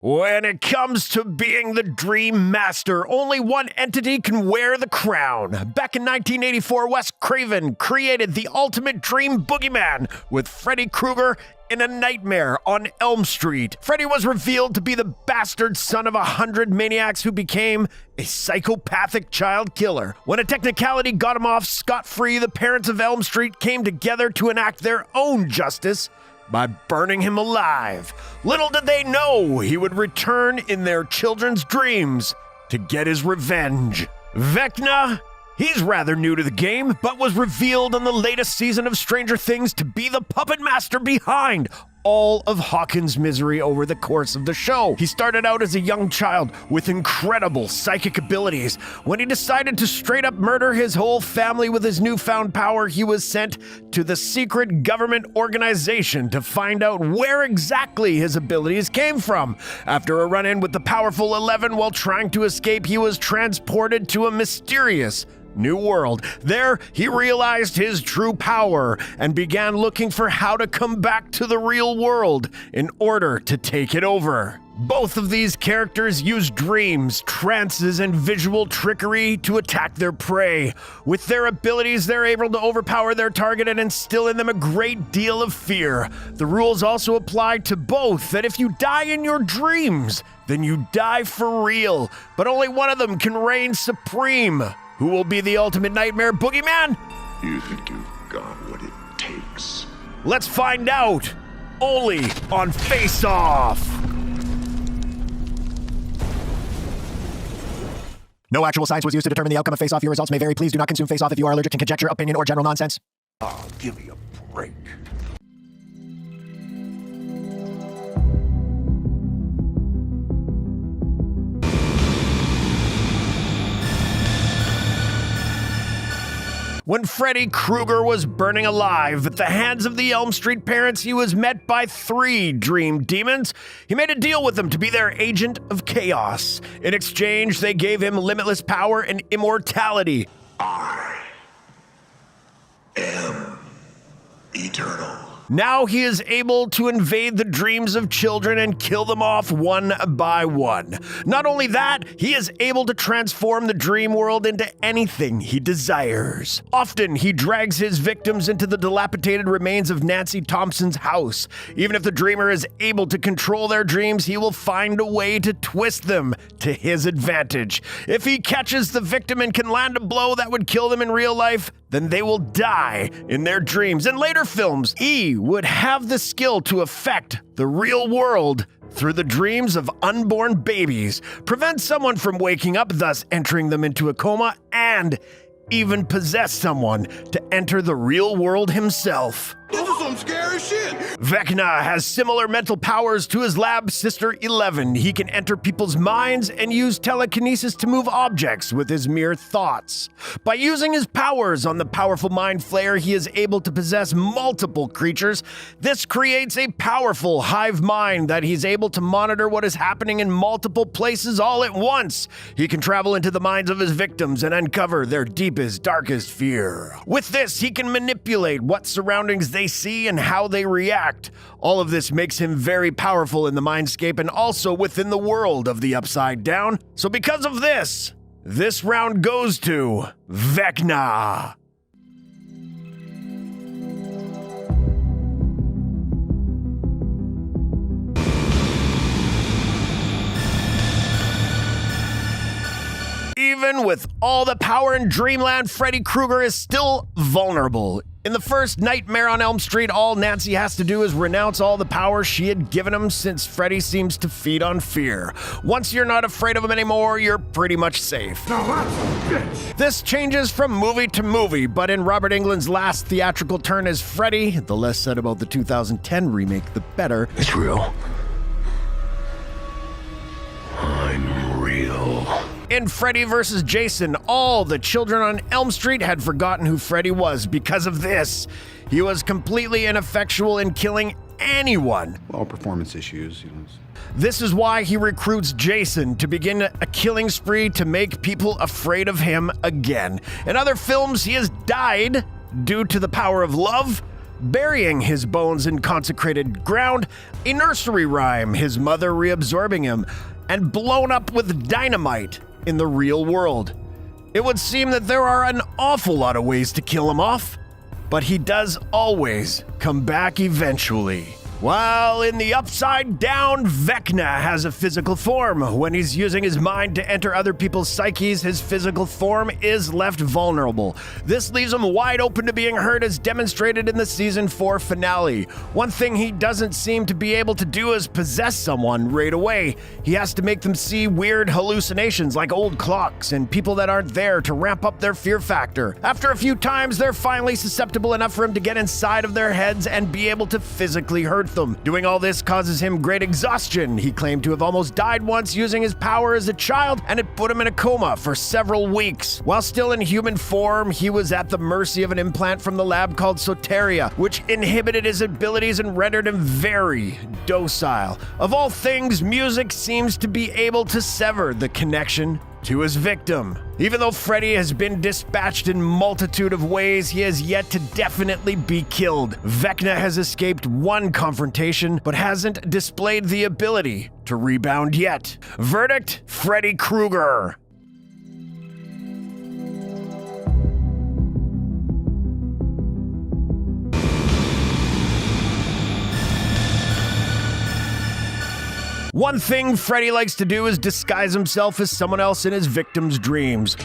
When it comes to being the Dream Master, only one entity can wear the crown. Back in 1984, Wes Craven created the ultimate dream boogeyman with Freddy Krueger in A Nightmare on Elm Street. Freddy was revealed to be the bastard son of 100 maniacs who became a psychopathic child killer. When a technicality got him off scot-free, the parents of Elm Street came together to enact their own justice by burning him alive. Little did they know he would return in their children's dreams to get his revenge. Vecna, he's rather new to the game, but was revealed on the latest season of Stranger Things to be the puppet master behind all of Hawkins' misery over the course of the show. He started out as a young child with incredible psychic abilities. When he decided to straight up murder his whole family with his newfound power, he was sent to the secret government organization to find out where exactly his abilities came from. After a run-in with the powerful 11 while trying to escape, he was transported to a mysterious new world. There, he realized his true power and began looking for how to come back to the real world in order to take it over. Both of these characters use dreams, trances, and visual trickery to attack their prey. With their abilities, they're able to overpower their target and instill in them a great deal of fear. The rules also apply to both, that if you die in your dreams, then you die for real, but only one of them can reign supreme. Who will be the ultimate nightmare boogeyman? You think you've got what it takes? Let's find out, only on Face Off. No actual science was used to determine the outcome of Face Off. Your results may vary. Please do not consume Face Off if you are allergic to conjecture, opinion, or general nonsense. Oh, give me a break. When Freddy Krueger was burning alive at the hands of the Elm Street parents, he was met by 3 dream demons. He made a deal with them to be their agent of chaos. In exchange, they gave him limitless power and immortality. I am eternal. Now he is able to invade the dreams of children and kill them off one by one. Not only that, he is able to transform the dream world into anything he desires. Often, he drags his victims into the dilapidated remains of Nancy Thompson's house. Even if the dreamer is able to control their dreams, he will find a way to twist them to his advantage. If he catches the victim and can land a blow that would kill them in real life, then they will die in their dreams. In later films, he would have the skill to affect the real world through the dreams of unborn babies, prevent someone from waking up, thus entering them into a coma, and even possess someone to enter the real world himself. This is some scary shit. Vecna has similar mental powers to his lab sister 11. He can enter people's minds and use telekinesis to move objects with his mere thoughts. By using his powers on the powerful mind flayer, he is able to possess multiple creatures. This creates a powerful hive mind that he's able to monitor what is happening in multiple places all at once. He can travel into the minds of his victims and uncover their deepest, darkest fear. With this, he can manipulate what surroundings they see and how they react. All of this makes him very powerful in the mindscape and also within the world of the Upside Down. So because of this round goes to Vecna. Even with all the power in Dreamland, Freddy Krueger is still vulnerable. In the first Nightmare on Elm Street, all Nancy has to do is renounce all the power she had given him, since Freddy seems to feed on fear. Once you're not afraid of him anymore, you're pretty much safe. Now that's a bitch. This changes from movie to movie, but in Robert Englund's last theatrical turn as Freddy, the less said about the 2010 remake, the better. It's real. I'm real. In Freddy vs. Jason, all the children on Elm Street had forgotten who Freddy was because of this. He was completely ineffectual in killing anyone. All performance issues, This is why he recruits Jason to begin a killing spree to make people afraid of him again. In other films, he has died due to the power of love, burying his bones in consecrated ground, a nursery rhyme, his mother reabsorbing him, and blown up with dynamite in the real world. It would seem that there are an awful lot of ways to kill him off, but he does always come back eventually. While in the Upside Down, Vecna has a physical form. When he's using his mind to enter other people's psyches, his physical form is left vulnerable. This leaves him wide open to being hurt, as demonstrated in the Season 4 finale. One thing he doesn't seem to be able to do is possess someone right away. He has to make them see weird hallucinations like old clocks and people that aren't there to ramp up their fear factor. After a few times, they're finally susceptible enough for him to get inside of their heads and be able to physically hurt them. Doing all this causes him great exhaustion. He claimed to have almost died once using his power as a child, and it put him in a coma for several weeks. While still in human form, he was at the mercy of an implant from the lab called Soteria, which inhibited his abilities and rendered him very docile. Of all things, music seems to be able to sever the connection to his victim. Even though Freddy has been dispatched in multitude of ways, he has yet to definitely be killed. Vecna has escaped one confrontation, but hasn't displayed the ability to rebound yet. Verdict: Freddy Krueger. One thing Freddy likes to do is disguise himself as someone else in his victim's dreams.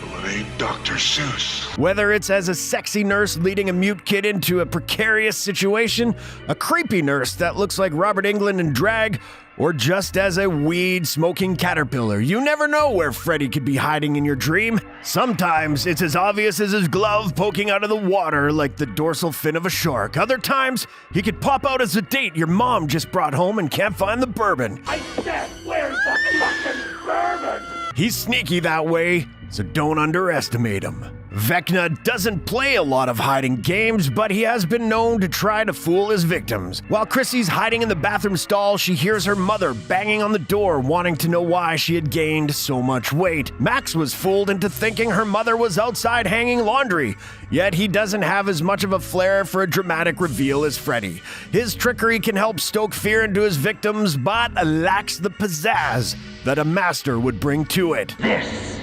Well, it ain't Dr. Seuss. Whether it's as a sexy nurse leading a mute kid into a precarious situation, a creepy nurse that looks like Robert Englund in drag, or just as a weed-smoking caterpillar, you never know where Freddy could be hiding in your dream. Sometimes it's as obvious as his glove poking out of the water like the dorsal fin of a shark. Other times, he could pop out as a date your mom just brought home and can't find the bourbon. I said, where's the fucking bourbon? He's sneaky that way, so don't underestimate him. Vecna doesn't play a lot of hiding games, but he has been known to try to fool his victims. While Chrissy's hiding in the bathroom stall, she hears her mother banging on the door, wanting to know why she had gained so much weight. Max was fooled into thinking her mother was outside hanging laundry, yet he doesn't have as much of a flair for a dramatic reveal as Freddy. His trickery can help stoke fear into his victims, but lacks the pizzazz that a master would bring to it. This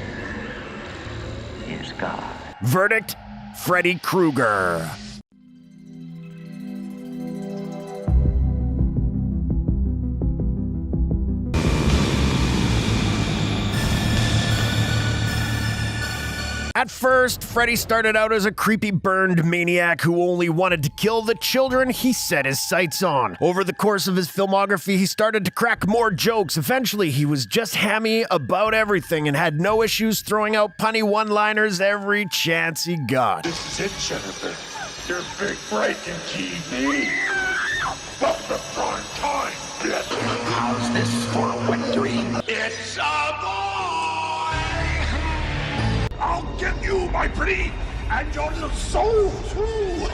is God. Verdict: Freddy Krueger. At first, Freddy started out as a creepy burned maniac who only wanted to kill the children he set his sights on. Over the course of his filmography, he started to crack more jokes. Eventually, he was just hammy about everything and had no issues throwing out punny one-liners every chance he got. This is it, Jennifer. Your big break in TV. Welcome to prime time, bitch. How's this for a wet dream? It's a boy! I'll get you, my pretty, and your little soul, too.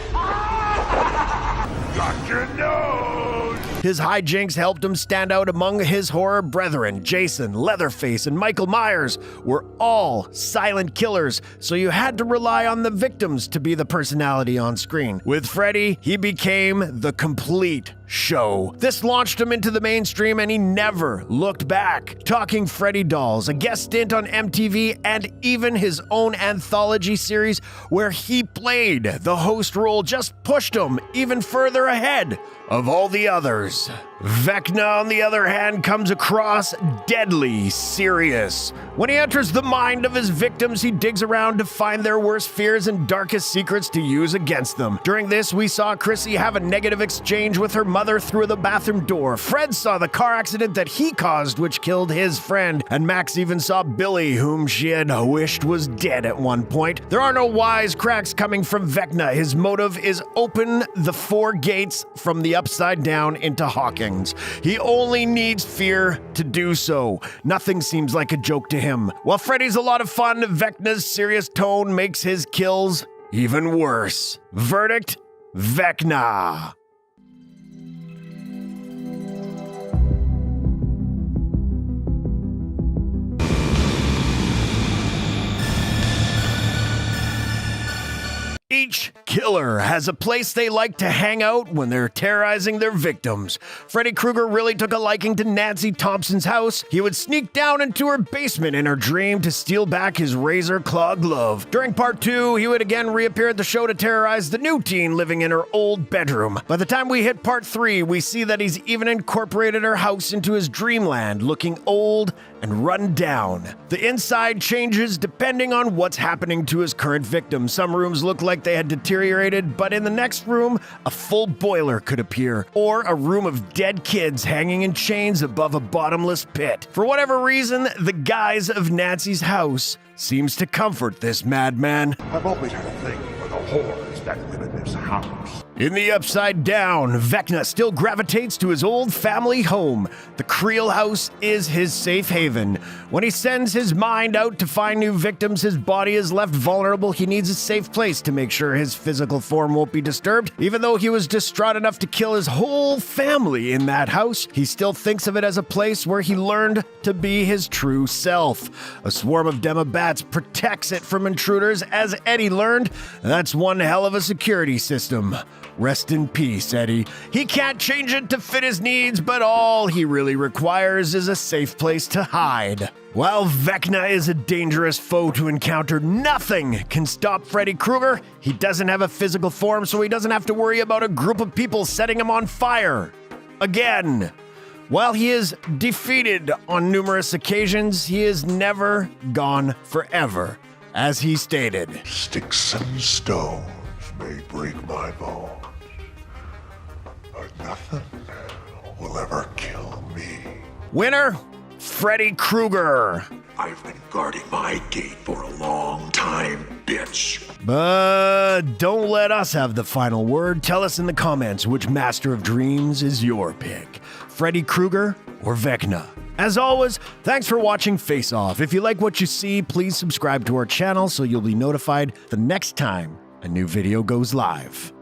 Got your nose. His hijinks helped him stand out among his horror brethren. Jason, Leatherface, and Michael Myers were all silent killers, so you had to rely on the victims to be the personality on screen. With Freddy, he became the complete show. This launched him into the mainstream and he never looked back. Talking Freddy Dolls, a guest stint on MTV, and even his own anthology series where he played the host role just pushed him even further ahead of all the others. Vecna, on the other hand, comes across deadly serious. When he enters the mind of his victims, he digs around to find their worst fears and darkest secrets to use against them. During this, we saw Chrissy have a negative exchange with her mother through the bathroom door. Fred saw the car accident that he caused, which killed his friend, and Max even saw Billy, whom she had wished was dead at one point. There are no wisecracks coming from Vecna. His motive is open the 4 gates from the Upside Down into Hawkins. He only needs fear to do so. Nothing seems like a joke to him. While Freddy's a lot of fun, Vecna's serious tone makes his kills even worse. Verdict: Vecna. Each killer has a place they like to hang out when they're terrorizing their victims. Freddy Krueger really took a liking to Nancy Thompson's house. He would sneak down into her basement in her dream to steal back his razor claw glove. During part 2, he would again reappear at the show to terrorize the new teen living in her old bedroom. By the time we hit part 3, we see that he's even incorporated her house into his dreamland, looking old and run down. The inside changes depending on what's happening to his current victim. Some rooms look like they had deteriorated, but in the next room, a full boiler could appear, or a room of dead kids hanging in chains above a bottomless pit. For whatever reason, the guise of Nancy's house seems to comfort this madman. I've always had a thing for the horrors that live in this house. In the Upside Down, Vecna still gravitates to his old family home. The Creel house is his safe haven. When he sends his mind out to find new victims, his body is left vulnerable. He needs a safe place to make sure his physical form won't be disturbed. Even though he was distraught enough to kill his whole family in that house, he still thinks of it as a place where he learned to be his true self. A swarm of demo bats protects it from intruders. As Eddie learned, that's one hell of a security system. Rest in peace, Eddie. He can't change it to fit his needs, but all he really requires is a safe place to hide. While Vecna is a dangerous foe to encounter, nothing can stop Freddy Krueger. He doesn't have a physical form, so he doesn't have to worry about a group of people setting him on fire. Again. While he is defeated on numerous occasions, he is never gone forever. As he stated, Sticks and stones may break my bones, but nothing will ever kill me. winner, Freddy Krueger. I've been guarding my gate for a long time, bitch. But don't let us have the final word. Tell us in the comments which Master of Dreams is your pick, Freddy Krueger or Vecna. As always, thanks for watching Face Off. If you like what you see, please subscribe to our channel so you'll be notified the next time a new video goes live.